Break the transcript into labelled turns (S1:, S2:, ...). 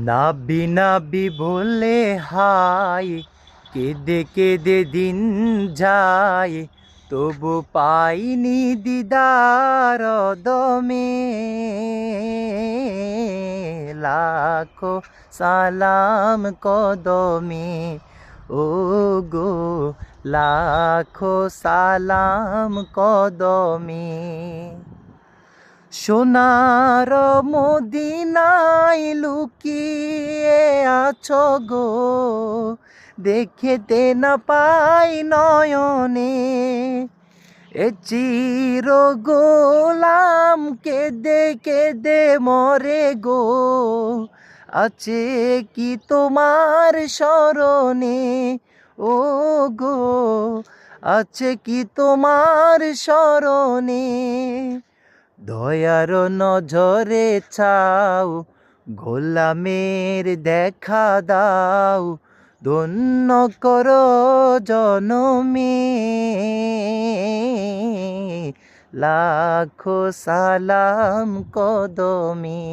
S1: নাবি নাবি বলে হাই, কেঁদে কেঁদে দিন যায়, তবু পাইনি দিদার দমে। লাখো সালাম কদমে, ও গো লাখো সালাম কদমে। সোনার মদিনায় লুকিয়ে আছো গো, দেখতে না পাই নয়নে। এ চির গোলাম কেঁদে কেঁদে মরে গো, আছে কি তোমার স্মরণে? ও গো আছে কি তোমার স্মরণে? দয়ার নজরে চাও, গোলামের দেখা দাও, ধন্য করো জনমে। লাখো সালাম কদমে।